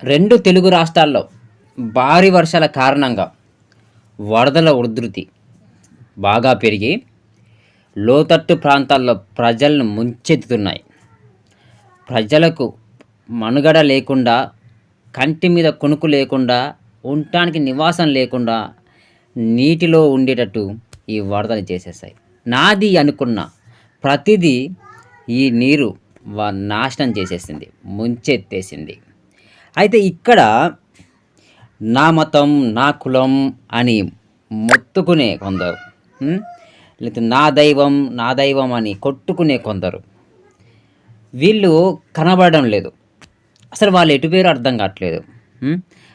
రెండు తెలుగు రాష్ట్రాల్లో భారీ వర్షాల కారణంగా వరదల ఉధృతి బాగా పెరిగి లోతట్టు ప్రాంతాల్లో ప్రజలను ముంచెత్తుతున్నాయి. ప్రజలకు మనుగడ లేకుండా, కంటి మీద కునుకు లేకుండా, ఉండటానికి నివాసం లేకుండా నీటిలో ఉండేటట్టు ఈ వరదలు చేసేసాయి. నాది అనుకున్న ప్రతిదీ ఈ నీరు నాశనం చేసేసింది, ముంచెత్తేసింది. అయితే ఇక్కడ నా మతం, నా కులం అని మొత్తుకునే కొందరు, లేకపోతే నా దైవం అని కొట్టుకునే కొందరు, వీళ్ళు కనబడడం లేదు. అసలు వాళ్ళు ఎటు పేరు అర్థం కావట్లేదు.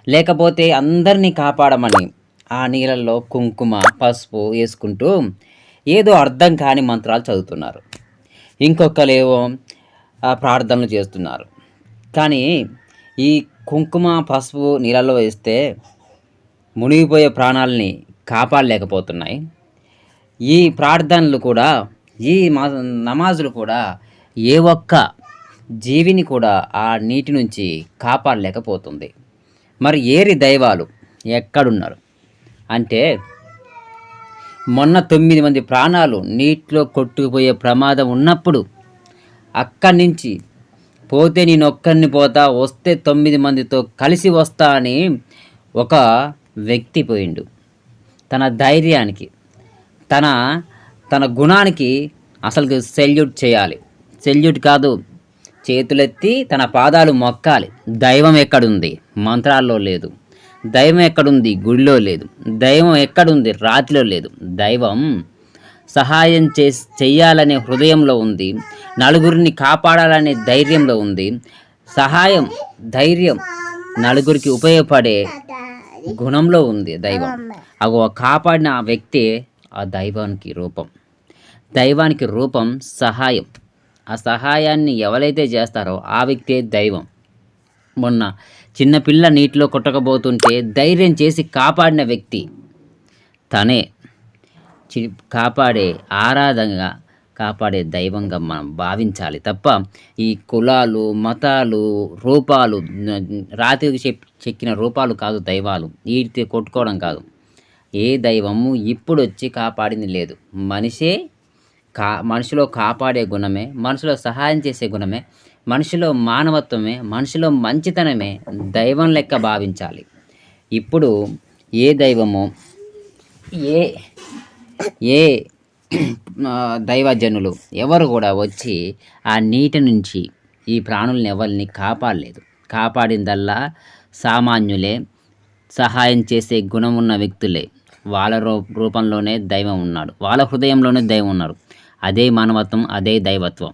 లేకపోతే అందరినీ కాపాడమని ఆ నీళ్ళల్లో కుంకుమ, పసుపు వేసుకుంటూ ఏదో అర్థం కాని మంత్రాలు చదువుతున్నారు. ఇంకొకరేమో ప్రార్థనలు చేస్తున్నారు. కానీ ఈ కుంకుమ, పసుపు నీళ్ళల్లో వేస్తే మునిగిపోయే ప్రాణాలని కాపాడలేకపోతున్నాయి. ఈ ప్రార్థనలు కూడా, ఈ నమాజులు కూడా ఏ ఒక్క జీవిని కూడా ఆ నీటి నుంచి కాపాడలేకపోతుంది. మరి ఏరి దైవాలు ఎక్కడున్నారు అంటే, మొన్న 9 మంది ప్రాణాలు నీటిలో కొట్టుకుపోయే ప్రమాదం ఉన్నప్పుడు అక్కడి నుంచి పోతే నేను ఒక్కరిని పోతా, వస్తే 9 మందితో కలిసి వస్తా అని ఒక వ్యక్తి పోయిండు. తన ధైర్యానికి, తన గుణానికి అసలు సెల్యూట్ చేయాలి. సెల్యూట్ కాదు, చేతులెత్తి తన పాదాలు మొక్కాలి. దైవం ఎక్కడుంది? మంత్రాల్లో లేదు. దైవం ఎక్కడుంది? గుడిలో లేదు. దైవం ఎక్కడుంది? రాతిలో లేదు. దైవం సహాయం చెయ్యాలనే హృదయంలో ఉంది. నలుగురిని కాపాడాలనే ధైర్యంలో ఉంది. సహాయం, ధైర్యం, నలుగురికి ఉపయోగపడే గుణంలో ఉంది దైవం. అగో కాపాడిన ఆ వ్యక్తే ఆ దైవానికి రూపం. దైవానికి రూపం సహాయం. ఆ సహాయాన్ని ఎవరైతే చేస్తారో ఆ వ్యక్తే దైవం. మొన్న చిన్నపిల్ల నీటిలో కొట్టకపోతుంటే ధైర్యం చేసి కాపాడిన వ్యక్తి తనే. కాపాడే ఆరాధనగా, కాపాడే దైవంగా మనం భావించాలి తప్ప ఈ కులాలు, మతాలు, రూపాలు, రాతికి చెక్కిన రూపాలు కాదు దైవాలు. వీటితో కొట్టుకోవడం కాదు. ఏ దైవము ఇప్పుడు వచ్చి కాపాడింది లేదు. మనిషిలో కాపాడే గుణమే, మనిషిలో సహాయం చేసే గుణమే, మనిషిలో మానవత్వమే, మనిషిలో మంచితనమే దైవం లెక్క భావించాలి. ఇప్పుడు ఏ దైవమో, ఏ దైవజనులు ఎవరు కూడా వచ్చి ఆ నీటి నుంచి ఈ ప్రాణుల్ని ఎవరిని కాపాడలేదు. కాపాడిందల్లా సామాన్యులే, సహాయం చేసే గుణం ఉన్న వ్యక్తులే. వాళ్ళ రూపంలోనే దైవం ఉన్నాడు, వాళ్ళ హృదయంలోనే దైవం ఉన్నాడు. అదే మానవత్వం, అదే దైవత్వం.